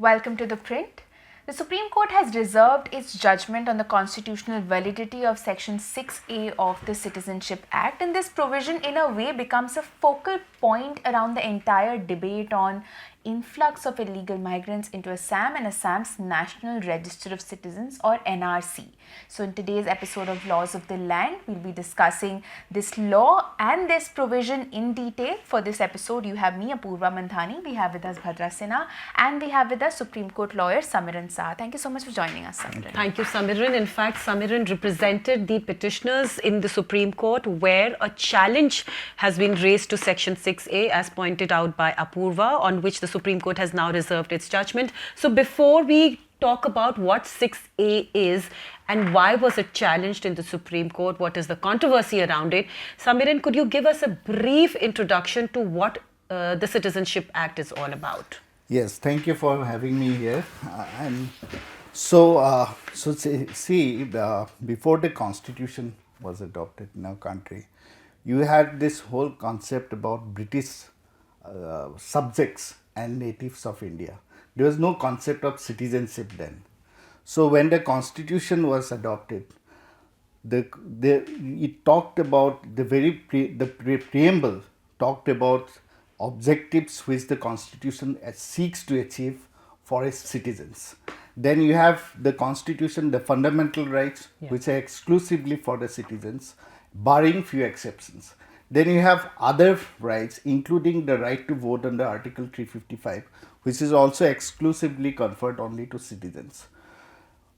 Welcome to ThePrint. The Supreme Court has reserved its judgment on the constitutional validity of Section 6A of the Citizenship Act, and this provision, in a way, becomes a focal point around the entire debate on influx of illegal migrants into Assam and Assam's National Register of Citizens, or NRC. So, in today's episode of Laws of the Land, we'll be discussing this law and this provision in detail. For this episode, you have me, Apoorva Mandhani, we have with us Bhadra, Sinha, and we have with us Supreme Court lawyer Somiran Sharma. Thank you so much for joining us, Somiran. Thank you, Somiran. In fact, Somiran represented the petitioners in the Supreme Court where a challenge has been raised to Section 6A, as pointed out by Apoorva, on which the Supreme Court has now reserved its judgment. So before we talk about what 6A is and why was it challenged in the Supreme Court, what is the controversy around it, Somiran, could you give us a brief introduction to what the Citizenship Act is all about? Yes, thank you for having me here. And so, before the Constitution was adopted in our country, you had this whole concept about British subjects and natives of India. There was no concept of citizenship then. So, when the Constitution was adopted, it talked about the preamble talked about objectives which the Constitution seeks to achieve for its citizens. Then you have the Constitution, the fundamental rights, which are exclusively for the citizens, barring few exceptions. Then you have other rights, including the right to vote under Article 355, which is also exclusively conferred only to citizens.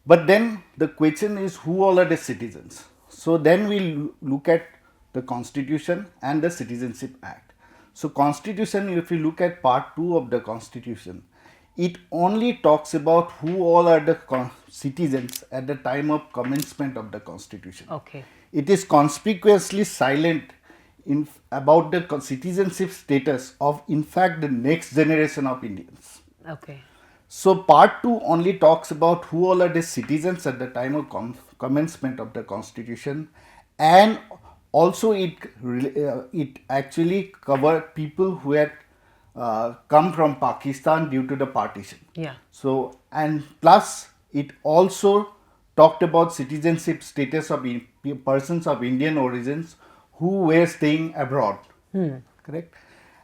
But then the question is, who all are the citizens? So then we look at the Constitution and the Citizenship Act. So Constitution, if you look at part 2 of the Constitution, it only talks about who all are the citizens at the time of commencement of the Constitution. Okay. It is conspicuously silent about the citizenship status of, in fact, the next generation of Indians. Okay. So part 2 only talks about who all are the citizens at the time of commencement of the Constitution, and also it actually covered people who had come from Pakistan due to the partition. Yeah. So, and plus it also talked about citizenship status of persons of Indian origins who were staying abroad. Correct?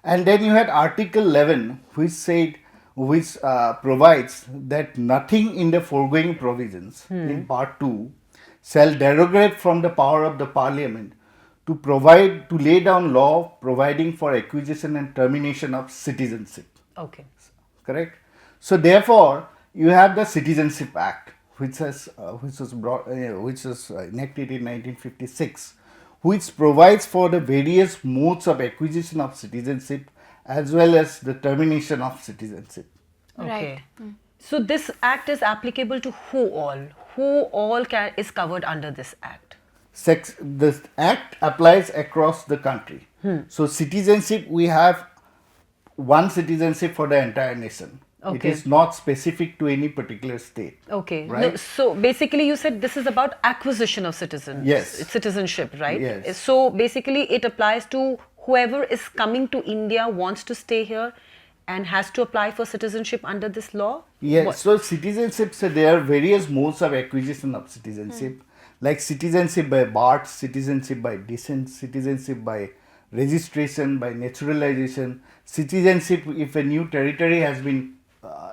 And then you had Article 11, which provides that nothing in the foregoing provisions in Part 2 shall derogate from the power of the Parliament to lay down law providing for acquisition and termination of citizenship. Okay. Correct? So therefore, you have the Citizenship Act, which was enacted in 1956, which provides for the various modes of acquisition of citizenship as well as the termination of citizenship. Okay. Right. So this act is applicable to who all? Who all is covered under this act? The act applies across the country. So citizenship, we have one citizenship for the entire nation. Okay. It is not specific to any particular state. Okay. Right? No, so basically you said this is about acquisition of citizenship, right? Yes. So basically it applies to whoever is coming to India, wants to stay here and has to apply for citizenship under this law? Yes. So citizenship, so there are various modes of acquisition of citizenship, like citizenship by birth, citizenship by descent, citizenship by registration, by naturalization, citizenship if a new territory has been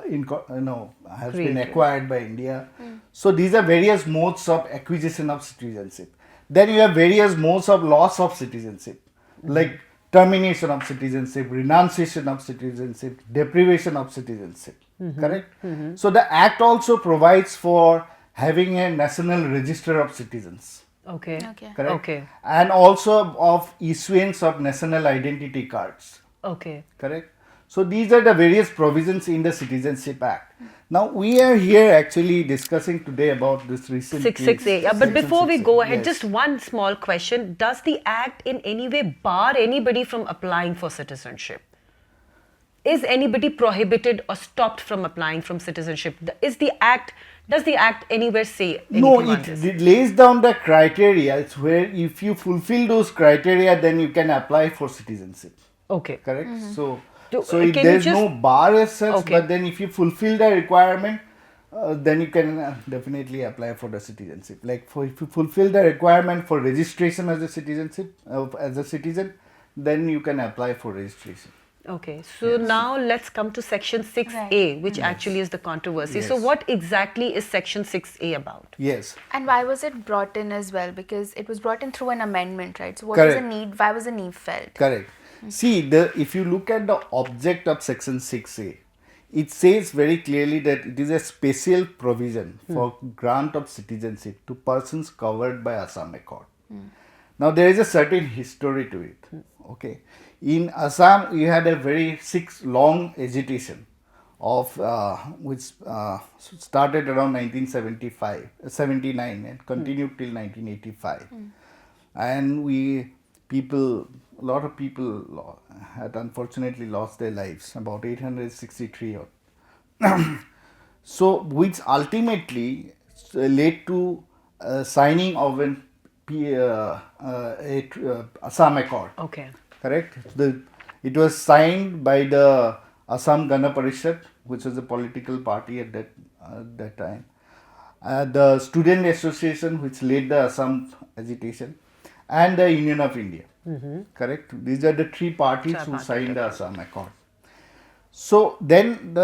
been acquired by India. So these are various modes of acquisition of citizenship. Then you have various modes of loss of citizenship, like termination of citizenship, renunciation of citizenship, deprivation of citizenship. Correct? So the Act also provides for having a national register of citizens. Okay. Correct? Okay. And also of issuance of national identity cards. Okay. Correct? So these are the various provisions in the Citizenship Act. Now we are here actually discussing today about this recent 6A. Yeah, but before we go ahead, yes. just one small question. Does the Act in any way bar anybody from applying for citizenship? Is anybody prohibited or stopped from applying from citizenship? Does the Act anywhere say anything No, on this? it lays down the criteria. It's where if you fulfill those criteria, then you can apply for citizenship. Okay. Correct? So So can you there's just- no bar as such, Okay. but then if you fulfill the requirement, then you can definitely apply for the citizenship. Like if you fulfill the requirement for registration as a citizenship, as a citizen, then you can apply for registration. Okay, so now let's come to Section 6A, which actually is the controversy. So Yes. what exactly is Section 6A about? Yes. And why was it brought in as well? Because it was brought in through an amendment, right? So what Correct. was the need? Why was the need felt? Correct. See, if you look at the object of Section 6A, it says very clearly that it is a special provision for grant of citizenship to persons covered by Assam Accord. Now, there is a certain history to it. Okay. In Assam, you had a very long agitation of which started around 79 and continued till 1985. And a lot of people had unfortunately lost their lives, about 863 odd. So, which ultimately led to signing of an Assam Accord. Okay. Correct. It was signed by the Assam Gana Parishad, which was a political party at that time. The Student Association, which led the Assam agitation, and the Union of India. Correct. These are the three parties who signed the Assam Accord. So then,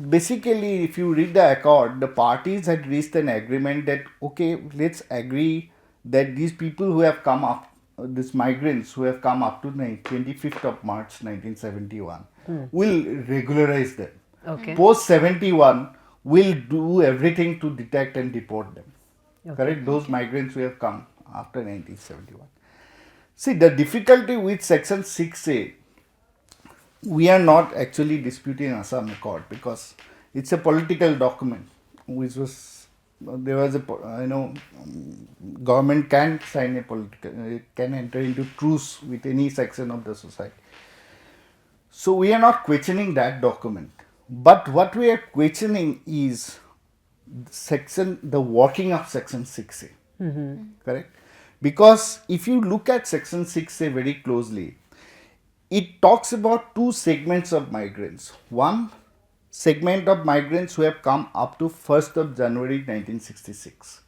basically, if you read the accord, the parties had reached an agreement that okay, let's agree that these people who have come up, these migrants who have come up to 25th of March 1971, will regularize them. Okay. Post 71, will do everything to detect and deport them. Correct? Those migrants who have come after 1971. See, the difficulty with Section 6A, we are not actually disputing Assam Accord because it's a political document, which was there was a government can sign a can enter into truce with any section of the society. So we are not questioning that document, but what we are questioning is the working of Section 6A. Correct? Because if you look at Section 6A very closely, it talks about two segments of migrants. One segment of migrants who have come up to 1st of January 1966.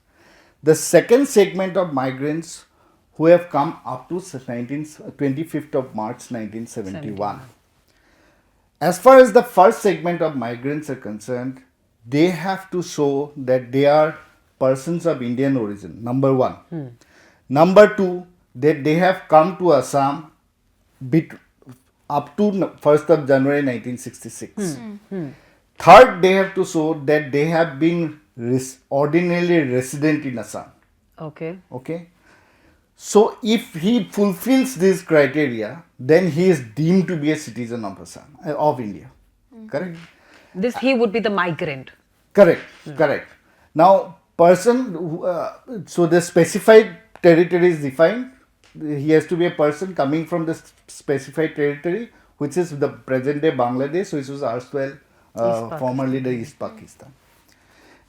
The second segment of migrants who have come up to 25th of March 1971. As far as the first segment of migrants are concerned, they have to show that they are persons of Indian origin, number one. Number two, that they have come to Assam up to 1st of January 1966. Third, they have to show that they have been ordinarily resident in Assam. Okay. Okay. So, if he fulfills this criteria, then he is deemed to be a citizen of Assam, of India. Correct? He would be the migrant. Correct. Correct. Now, so the specified territory is defined. He has to be a person coming from the specified territory, which is the present day Bangladesh, which was erstwhile formerly the East Pakistan.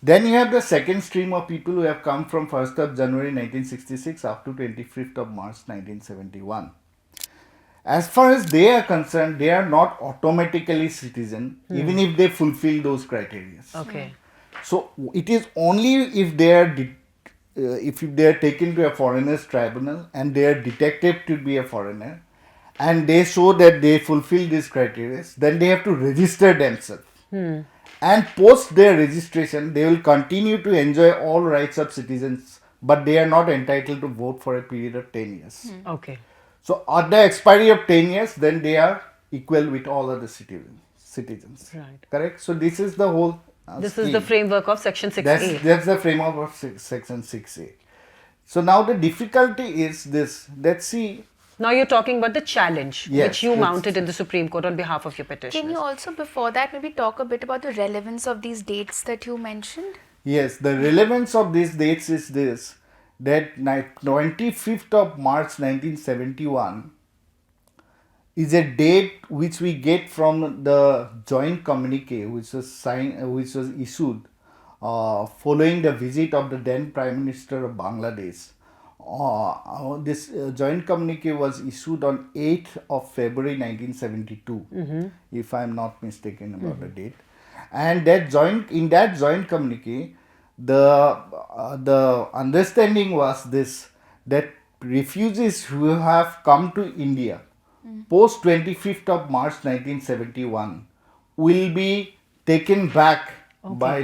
Then you have the second stream of people who have come from 1st of January 1966 up to 25th of March 1971. As far as they are concerned, they are not automatically citizen, even if they fulfill those criteria. Okay. So it is only if they are taken to a foreigners tribunal and they are detected to be a foreigner, and they show that they fulfill these criteria, then they have to register themselves. And post their registration, they will continue to enjoy all rights of citizens, but they are not entitled to vote for a period of 10 years. Okay. So at the expiry of 10 years, then they are equal with all other citizens. Right. Correct? So this is the whole This is the framework of Section 6A. That's the framework of Section 6A. So now the difficulty is this. Let's see. Now you're talking about the challenge Yes, which you it's- mounted in the Supreme Court on behalf of your petitioners. Can you also, before that, maybe talk a bit about the relevance of these dates that you mentioned? Yes, the relevance of these dates is this, that 25th of March 1971 is a date which we get from the joint communique which was issued following the visit of the then Prime Minister of Bangladesh this joint communique was issued on 8th of February 1972, if I am not mistaken about the date. And in that joint communique, the understanding was this, that refugees who have come to India post 25th of March 1971 will be taken back by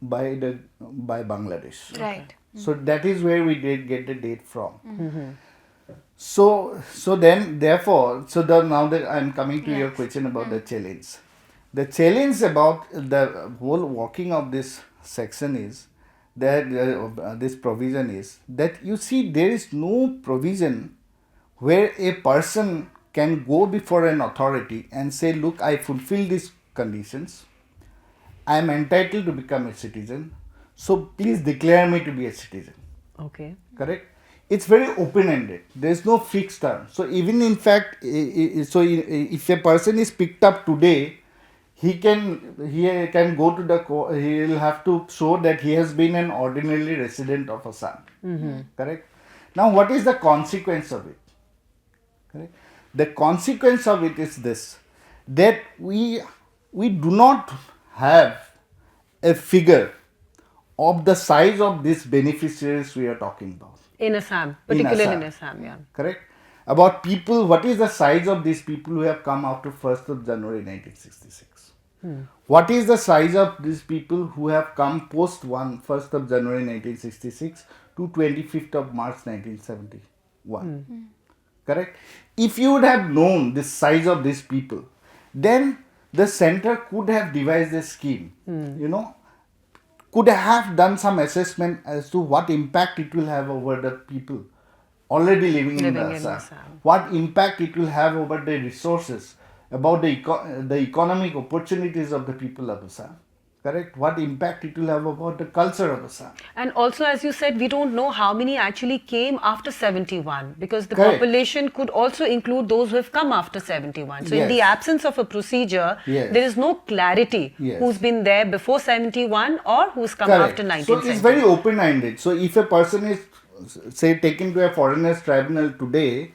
Bangladesh. Right. So that is where we did get the date from. So then therefore, now that I am coming to your question about the challenge. The challenge about the whole working of this section is that this provision is that you see there is no provision where a person can go before an authority and say, look, I fulfill these conditions, I am entitled to become a citizen, so please declare me to be a citizen. Okay. Correct? It's very open-ended. There is no fixed term. So even in fact, if a person is picked up today, he can go to the court. He will have to show that he has been an ordinary resident of Assam. Correct? Now, what is the consequence of it? Correct? The consequence of it is this, that we do not have a figure of the size of these beneficiaries we are talking about. In Assam, particularly in Assam, yeah. Correct? About people, what is the size of these people who have come after 1st of January 1966? What is the size of these people who have come post 1st of January 1966 to 25th of March 1971? Correct? If you would have known the size of these people, then the center could have devised a scheme, could have done some assessment as to what impact it will have over the people already living in Assam, what impact it will have over the resources, about the economic opportunities of the people of Assam. Correct? What impact it will have about the culture of Assam. And also, as you said, we don't know how many actually came after 71, because the Correct. population could also include those who have come after 71. So in the absence of a procedure, there is no clarity who's been there before 71 or who's come after 1970. So it's very open-ended. So if a person is, say, taken to a foreigners tribunal today,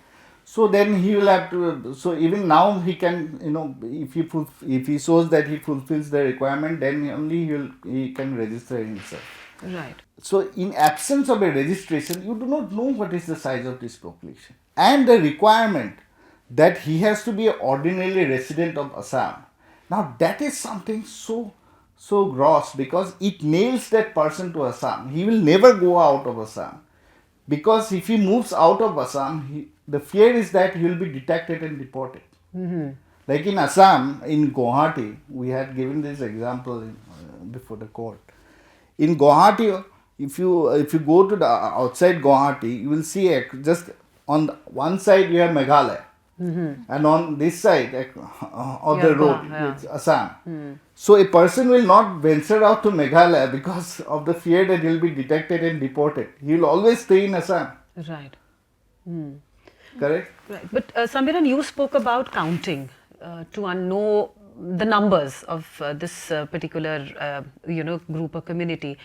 so then he will have to, so even now he can, if he shows that he fulfills the requirement, then only he can register himself. Right. So in absence of a registration, you do not know what is the size of this population. And the requirement that he has to be an ordinary resident of Assam. Now that is something so gross, because it nails that person to Assam. He will never go out of Assam. Because if he moves out of Assam, the fear is that he will be detected and deported. Like in Assam, in Guwahati, we had given this example before the court. In Guwahati, if you go to the outside Guwahati, you will see just on one side you have Meghalaya, and on this side of the road it's Assam. So a person will not venture out to Meghalaya because of the fear that he will be detected and deported. He will always stay in Assam. Right. Correct? Right. But Somiran, you spoke about counting to know the numbers of this particular group or community.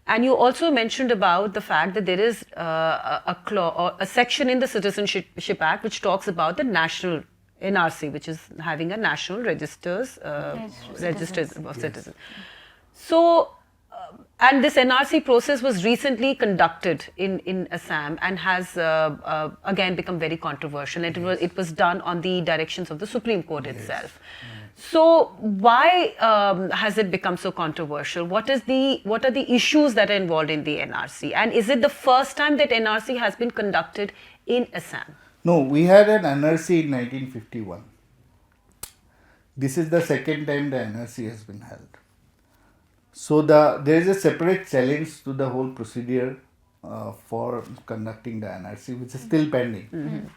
And you also mentioned about the fact that there is a section in the Citizenship Act which talks about the national NRC, which is having a national registers of citizens. So, and this NRC process was recently conducted in Assam and has again become very controversial. And it was done on the directions of the Supreme Court itself. So why has it become so controversial? What are the issues that are involved in the NRC? And is it the first time that NRC has been conducted in Assam? No, we had an NRC in 1951. This is the second time the NRC has been held. So there is a separate challenge to the whole procedure for conducting the NRC, which is still pending.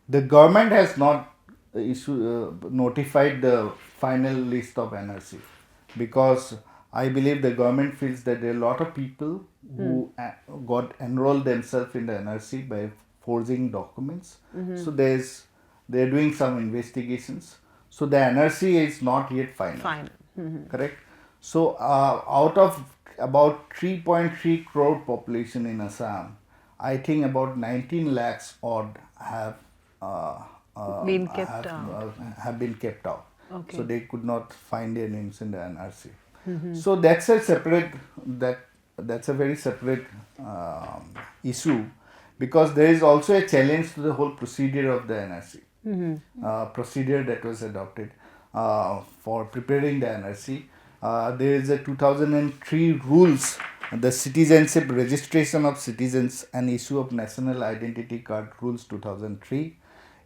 The government has not notified the final list of NRC, because I believe the government feels that there are a lot of people who got enrolled themselves in the NRC by forging documents. So they're doing some investigations. So the NRC is not yet final. Correct? So out of about 3.3 crore population in Assam, I think about 19 lakhs odd have Been kept out. have been kept out. Okay. So they could not find their names in the NRC. So that's a separate that's a very separate issue, because there is also a challenge to the whole procedure of the NRC. Procedure that was adopted for preparing the NRC. There is a 2003 rules, the Citizenship Registration of Citizens and Issue of National Identity Card Rules 2003,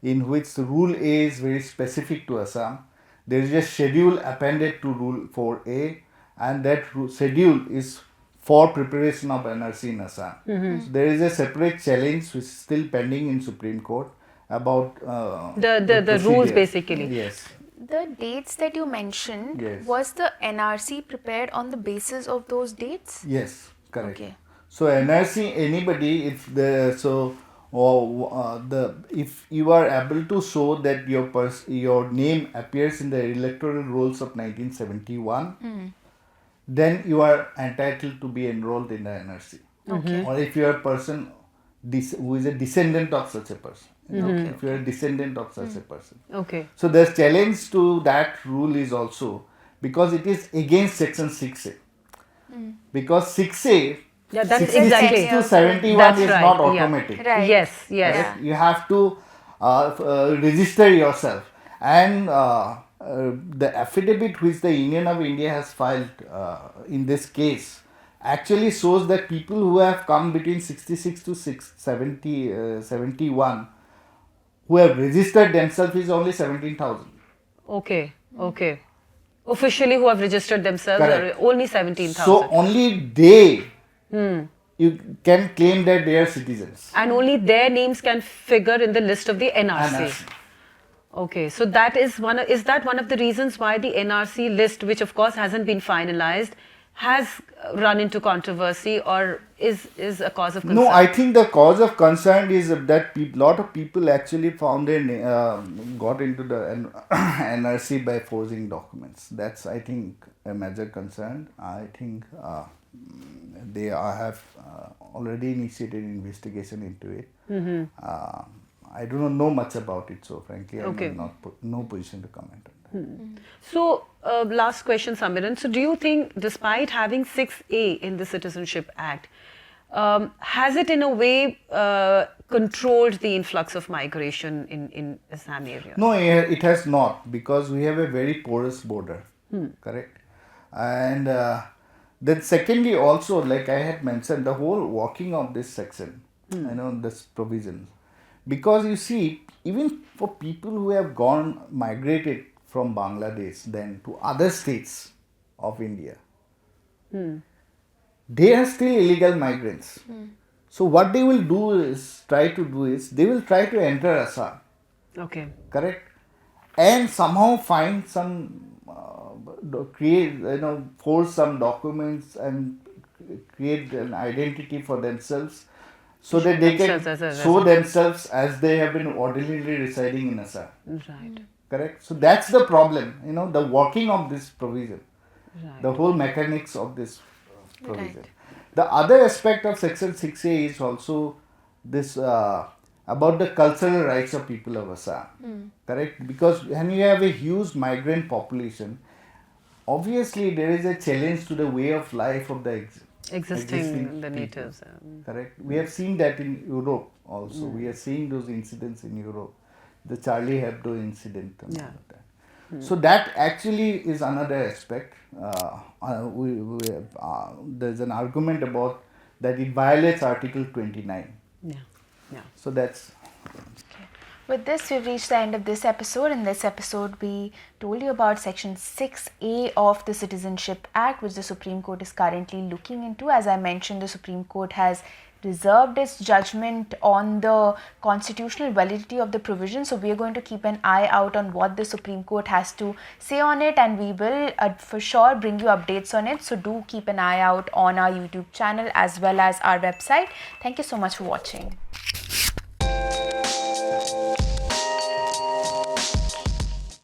in which the Rule A is very specific to Assam. There is a schedule appended to Rule 4A, and that schedule is for preparation of NRC in Assam. So there is a separate challenge which is still pending in Supreme Court about The rules procedure. basically. Yes. The dates that you mentioned, Yes. was the NRC prepared on the basis of those dates? Yes, correct. Okay. So NRC, anybody, if the if you are able to show that your name appears in the electoral rolls of 1971, then you are entitled to be enrolled in the NRC. Okay. Or if you are a person who is a descendant of such a person, if you are a descendant of such a person. Okay. So the challenge to that rule is also because it is against section 6A. Because 6A, Yeah, that's 66 exactly. to 71 That's is right, not yeah. automatic. Right. Yes, yes. Yeah. You have to register yourself, and the affidavit which the Union of India has filed in this case actually shows that people who have come between 66 to 71 who have registered themselves is only 17,000. Okay, okay. Officially who have registered themselves Correct. are only 17,000. So only they you can claim that they are citizens. And only their names can figure in the list of the NRC. NRC. Okay, so that is is that one of the reasons why the NRC list, which of course hasn't been finalized, has run into controversy, or is a cause of concern? No, I think the cause of concern is that lot of people actually found got into the NRC by forging documents. That's, I think, a major concern. I think they have already initiated investigation into it. I do not know much about it, so frankly, Okay. I'm not no position to comment on that. So, last question, Somiran. So, do you think, despite having 6A in the Citizenship Act, has it in a way controlled the influx of migration in Assam area? No, it has not, because we have a very porous border, correct? And then secondly also, like I had mentioned, the whole working of this section, this provision. Because you see, even for people who have migrated from Bangladesh then to other states of India, they are still illegal migrants. So what they will try to enter Assam, Okay. correct, and somehow find some force some documents and create an identity for themselves, so that they can themselves as a show themselves as they have been ordinarily residing in Assam. Right. Correct. So that's the problem. The working of this provision, Right. the whole mechanics of this provision. Right. The other aspect of Section 6A is also this about the cultural rights of people of Assam. Correct. Because when you have a huge migrant population, obviously there is a challenge to the way of life of the Existing the people. natives. Correct. We have seen that in Europe also. We are seeing those incidents in Europe. The Charlie Hebdo incident and all of that. So that actually is another aspect. There's an argument about that it violates Article 29. Yeah. Yeah. So that's... With this, we've reached the end of this episode. In this episode, we told you about Section 6A of the Citizenship Act, which the Supreme Court is currently looking into. As I mentioned, the Supreme Court has reserved its judgment on the constitutional validity of the provision. So we are going to keep an eye out on what the Supreme Court has to say on it, and we will for sure bring you updates on it. So do keep an eye out on our YouTube channel as well as our website. Thank you so much for watching.